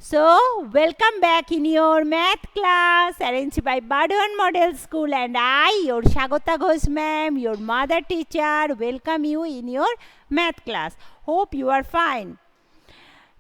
So, welcome back in your math class arranged by Bardhan Model School, and I, your Shagota Ghosh ma'am, your mother teacher, welcome you in your math class. Hope you are fine.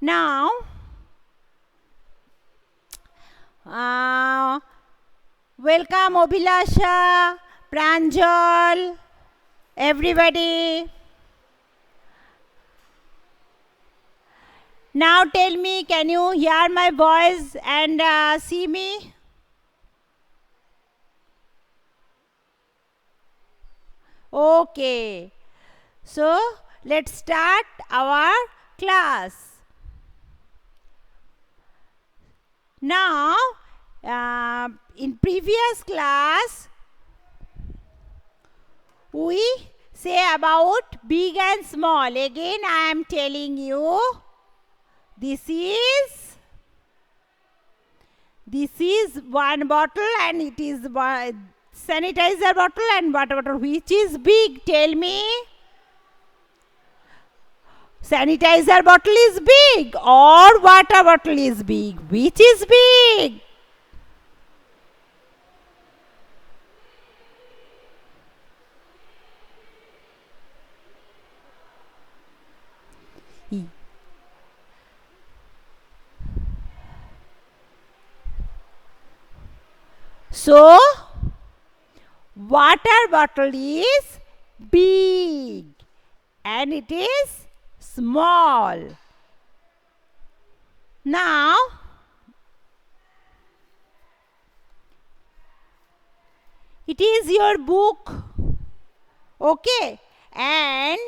Now, welcome Abhilasha, Pranjal, everybody. Now tell me, can you hear my voice and see me? Okay. So, let's start our class. Now, in previous class, we say about big and small. Again, I am telling you, this is one bottle and it is sanitizer bottle and water bottle. Which is big? Tell me. Sanitizer bottle is big or water bottle is big? Which is big? So, water bottle is big and it is small. Now, it is your book, okay, and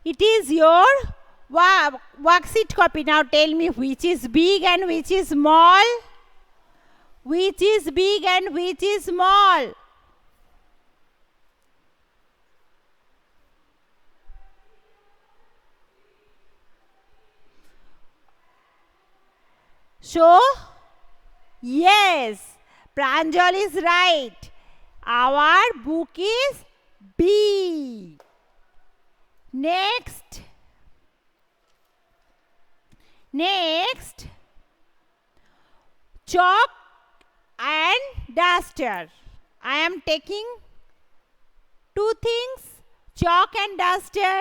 it is your worksheet copy. Now tell me which is big and which is small. Which is big and which is small? So, yes, Pranjal is right. Our book is big. Next, chalk and duster. I am taking two things, chalk and duster.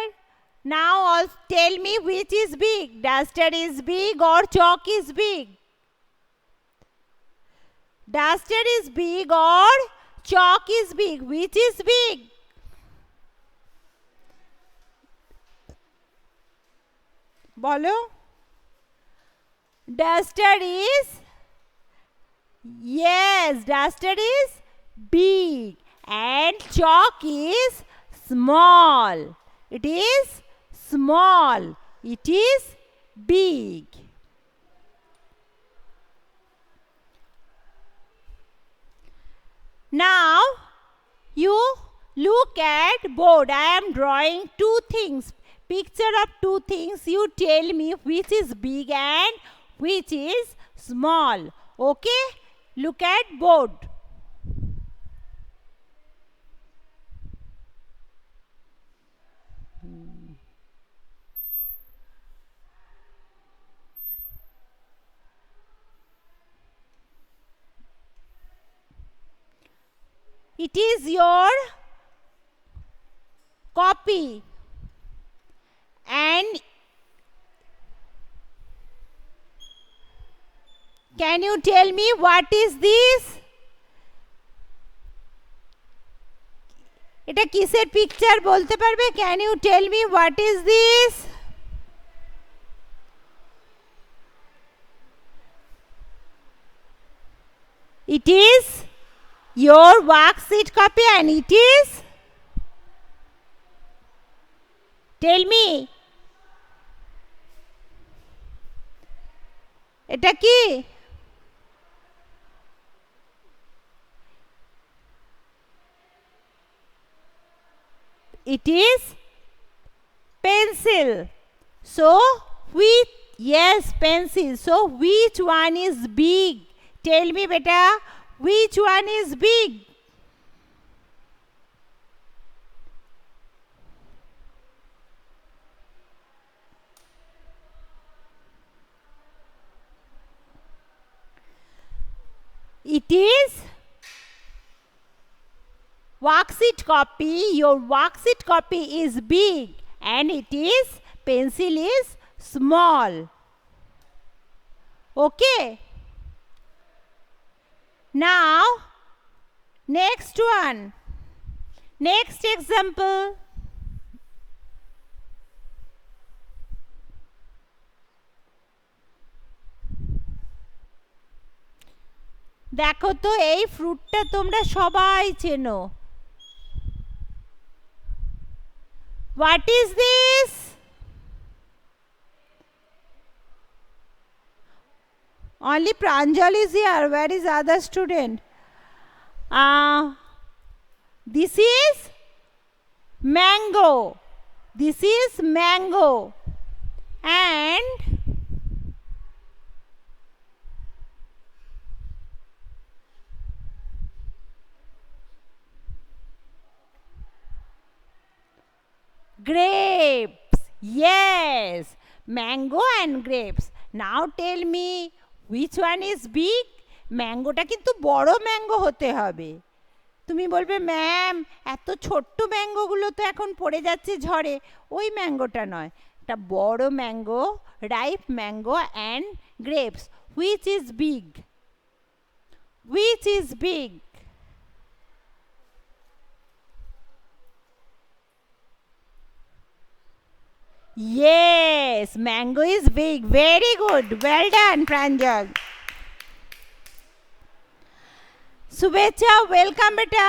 Now tell me which is big. Duster is big or chalk is big? Duster is big or chalk is big? Which is big? Bolo. Duster is, yes, duster is big and chalk is small. It is small. It is big. Now, you look at board. I am drawing two things. Picture of two things. You tell me which is big and which is small. Okay? Look at board. It is your copy and can you tell me what is this? এটা কিসের picture বলতে পারবে? Can you tell me what is this? It is your worksheet copy and it is, tell me, এটা কি? It is pencil. So, yes, pencil. So, which one is big? Tell me, beta, which one is big? It is worksheet copy. Your worksheet copy is big and it is pencil is small. Okay. Now next one. Next example. দেখো তো এই ফ্রুটটা তোমরা সবাই চেনো। What is this? Only Pranjal is here. Where is other student? This is mango. This is mango. And grapes. Yes, mango and grapes. Now tell me which one is big? ম্যাঙ্গোটা কিন্তু বড় mango হতে হবে। তুমি বলবে ma'am এত ছোট্ট ম্যাঙ্গোগুলো তো এখন পড়ে যাচ্ছে ঝড়ে, ওই ম্যাঙ্গোটা নয়, একটা বড় mango, ripe mango and grapes. Which is big? Which is big? Yes, mango is big. Very good. Well done, Pranjal. Subhecha, welcome beta.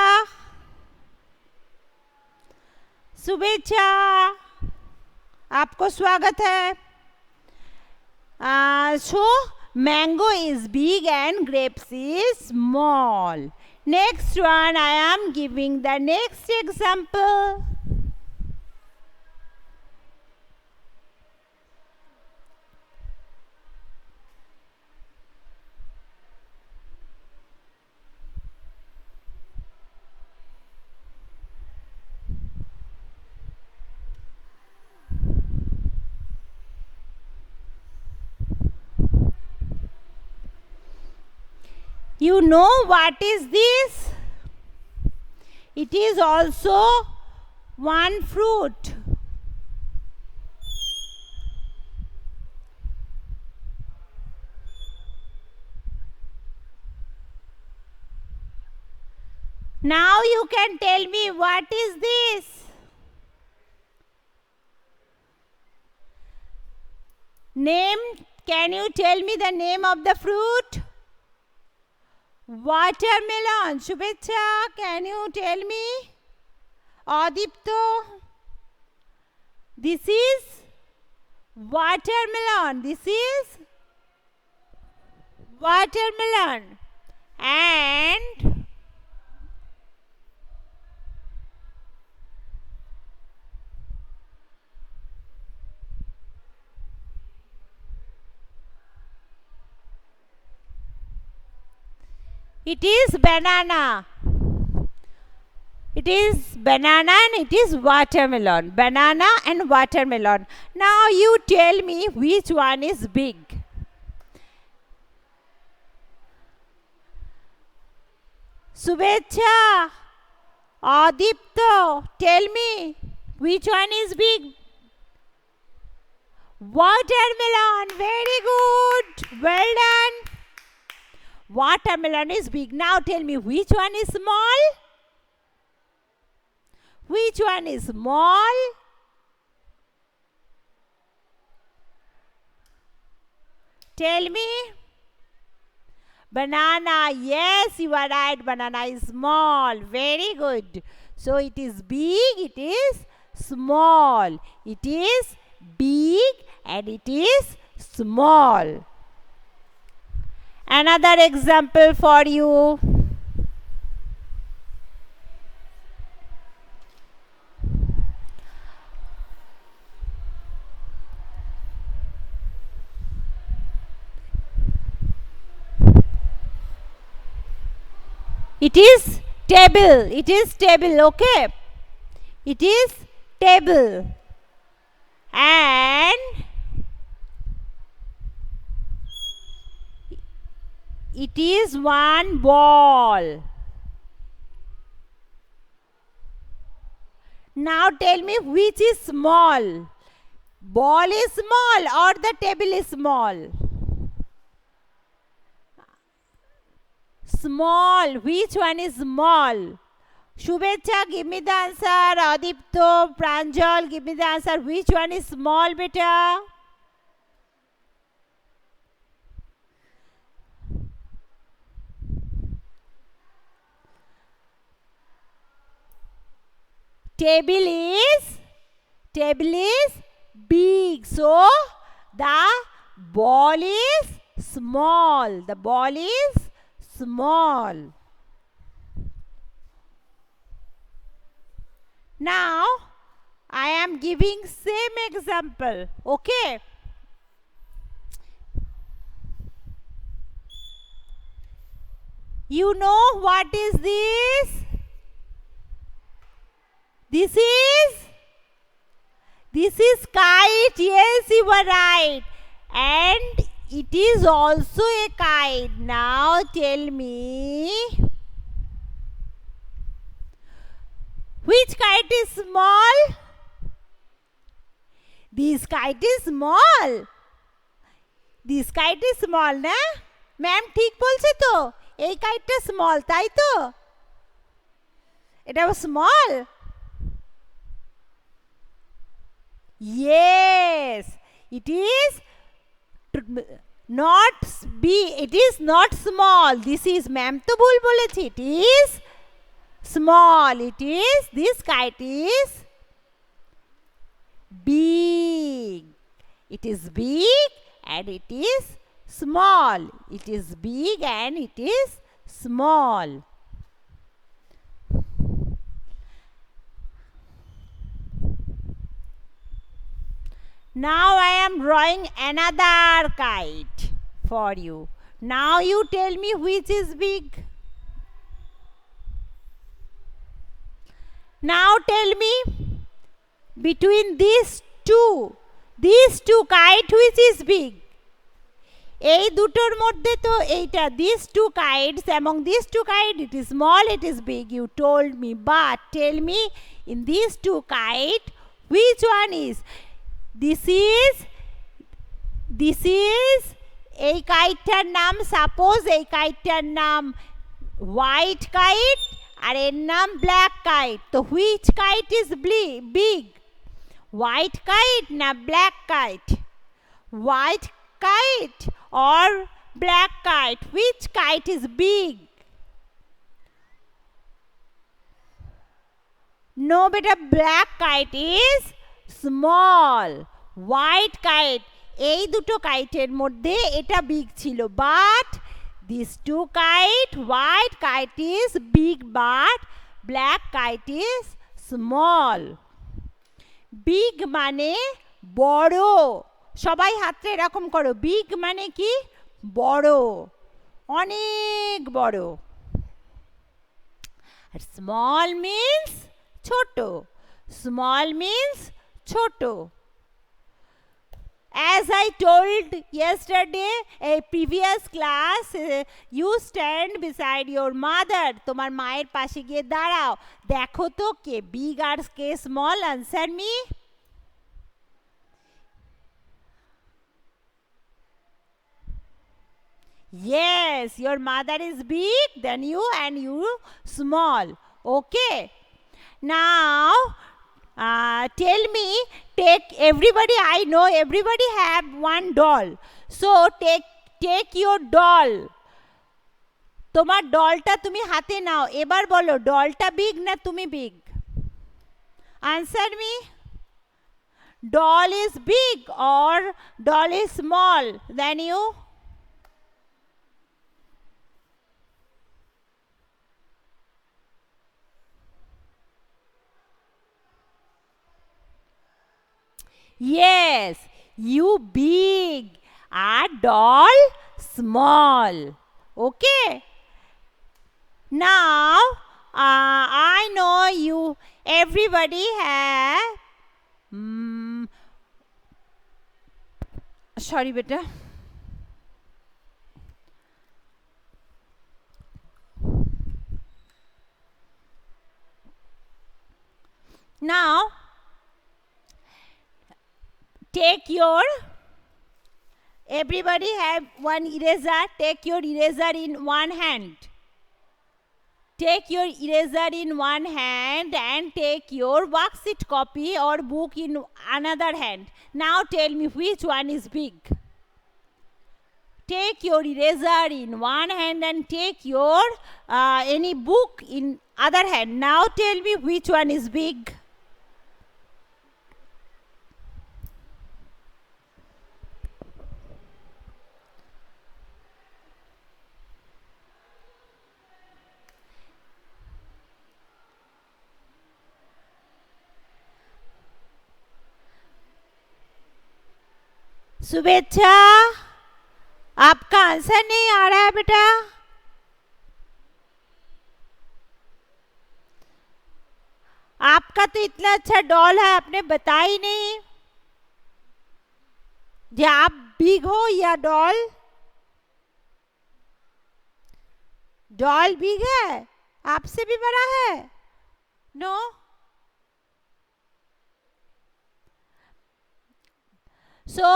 Subhecha, आपको स्वागत है. So, mango is big and grapes is small. Next one, I am giving the next example. You know what is this? It is also one fruit. Now you can tell me what is this? Name, can you tell me the name of the fruit? Watermelon. Shubhecha, can you tell me? Adipto, this is watermelon. This is watermelon. And it is banana. It is banana and it is watermelon. Banana and watermelon. Now you tell me which one is big. Subhecha, Adipto, tell me which one is big. Watermelon. Very good. Well done. Watermelon is big. Now tell me which one is small? Which one is small? Tell me. Banana. Yes, you are right. Banana is small. Very good. So it is big, it is small. It is big and it is small. Another example for you. It is table. It is table. Okay. It is table. And It is one ball. Now tell me which is small. Ball is small or the table is small? Small. Which one is small? Shubhecha, give me the answer. Adipto, Pranjal, give me the answer. Which one is small, beta? Table is big. So the ball is small. The ball is small. Now I am giving same example. Okay. You know what is this? This is kite. Yes, you are right. And it is also a kite. Now tell me, which kite is small? This kite is small. This kite is small, na? Ma'am ঠিক বলছে তো, এই কাইটটা small, তাই তো? এটা small? Yes, it is not it is not small. This is ma'am to bhul bolechi. It is small. It is, this kite is big. It is big and it is small. It is big and it is small. Now I am drawing another kite for you. Now you tell me which is big. Now tell me, between these two kite, which is big? এই দুটোর মধ্যে তো এইটা, these two kites, among these two kites, it is small, it is big, you told me. But tell me, in these two kites, which one is? This is এই কাইটটার নাম, suppose এই কাইটটার নাম white kite আর এর নাম black kite. তো which kite is big? White kite না black kite? White kite or black kite? Which kite is big? No, beta, black kite is small. White kite, এই দুটো কাইটের মধ্যে এটা big ছিল, but these two kite, white kite is big but black kite is small. Big মানে বড়। সবাই হাতটা এরকম করো। বিগ মানে কি? বড়, অনেক বড়। আর স্মল মিন্স ছোট। স্মল মিন্স ছোট। As I told yesterday, a previous class, you stand beside your mother. তোমার মায়ের পাশে গিয়ে দাঁড়াও, দেখো তো কে বিগ আর কে small. Answer me. Yes, your mother is big, then you and you small. Okay. Now, tell me, take everybody, I know everybody have one doll. So, take your doll. তোমার ডলটা তুমি হাতে নাও, এবার বলো ডলটা বিগ না তুমি big? Answer me. Doll is big or doll is small than you? Yes, you big, a doll small. Okay. Now, I know you, everybody have, sorry beta. take your, everybody have one eraser. Take your eraser in one hand. Take your eraser in one hand and take your worksheet copy or book in another hand. Now tell me which one is big. Take your eraser in one hand and take your any book in other hand. Now tell me which one is big. शुभेच्छा, आपका answer नहीं आ रहा है बेटा. आपका तो इतना अच्छा डॉल है, आपने बताया ही नहीं जे आप बिग हो या डॉल. डॉल बिग है, आपसे भी बड़ा है. No so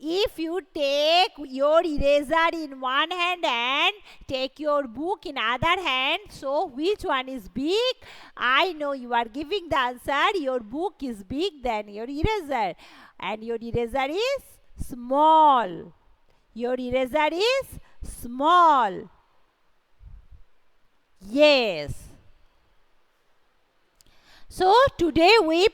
if you take your eraser in one hand and take your book in other hand, so which one is big? I know you are giving the answer. Your book is big than your eraser and your eraser is small. Your eraser is small. Yes. So today we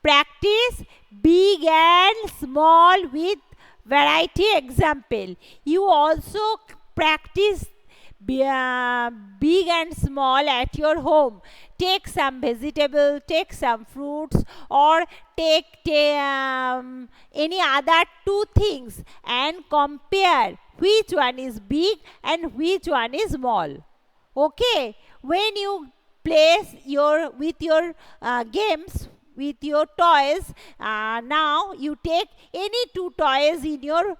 practice big and small with variety example. You also practice big and small at your home. Take some vegetable, take some fruits, or take any other two things and compare which one is big and which one is small. Okay, when you place with your games, with your toys, now you take any two toys in your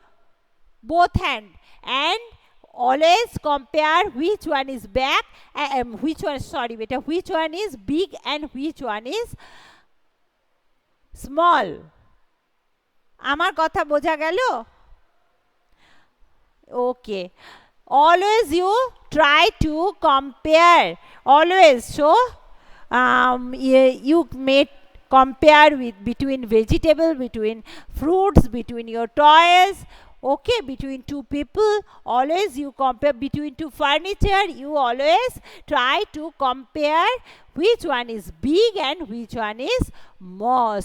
both hand and always compare which one is which one is big and which one is small. আমার কথা বোঝা গেল? Okay, always you try to compare, always. So you may compare between vegetable, between fruits, between your toys, okay, between two people. Always you compare between two furniture. You always try to compare which one is big and which one is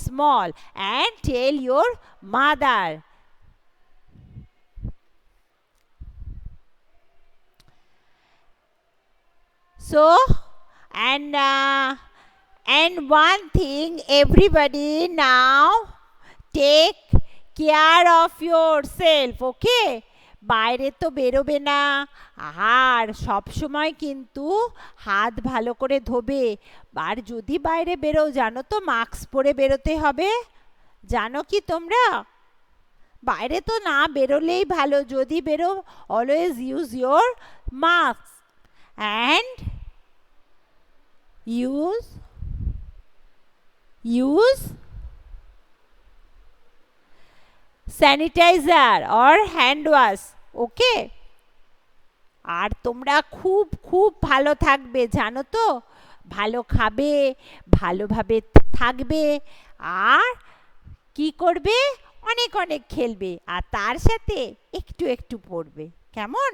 small and tell your mother. So and one thing, everybody now take care of yourself, okay? বাইরে তো বেরোবে না, আর সব সময় কিন্তু হাত ভালো করে ধোবে. আর যদি বাইরে বেরো, জানো তো মাস্ক পরে বেরোতে হবে. জানো কি তোমরা? বাইরে তো না বেরোলেই ভালো. যদি বেরো, always use your mask and use sanitizer or hand wash, okay? আর তোমরা খুব খুব ভালো থাকবে, জানো তো? ভালো খাবে, ভালোভাবে থাকবে, আর কি করবে? অনেক অনেক খেলবে, আর তার সাথে একটু একটু পড়বে. কেমন?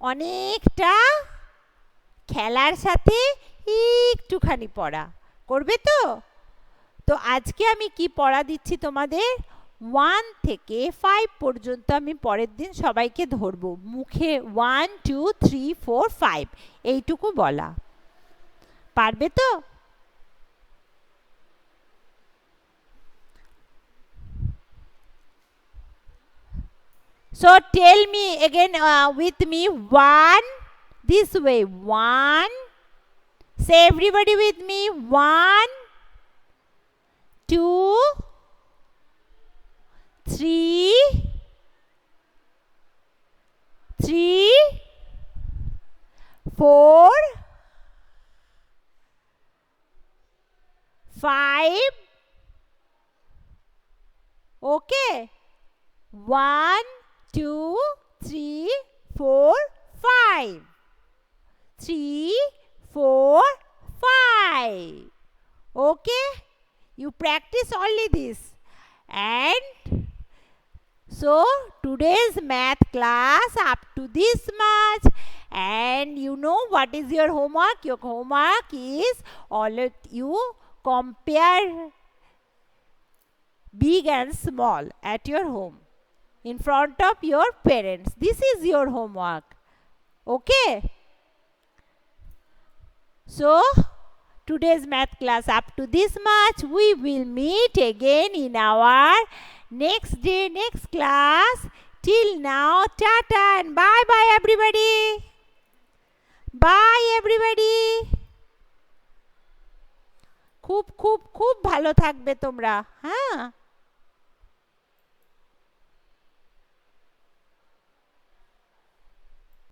অনেকটা খেলার সাথে একটুখানি পড়া করবে তো? তো আজকে আমি কি পড়া দিচ্ছি তোমাদের? 1 থেকে 5 পর্যন্ত আমি পরের দিন সবাইকে ধরবো, মুখে 1 2 3 4 5 এইটুকু বলা. পারবে তো? So tell me again with me, 1, this way, 1. Say everybody with me, 1 2 3 4 5 Okay. 1, 2, 3, 4, 5. 3, 4, 5. Okay. You practice only this. And so today's math class up to this much. And you know what is your homework? Your homework is all of you compare big and small at your home in front of your parents. This is your homework. Okay. So today's math class up to this much. We will meet again in our next day, next class. Till now, tata and bye bye everybody. Bye everybody. খুব খুব খুব ভালো থাকবে তোমরা, হ্যাঁ।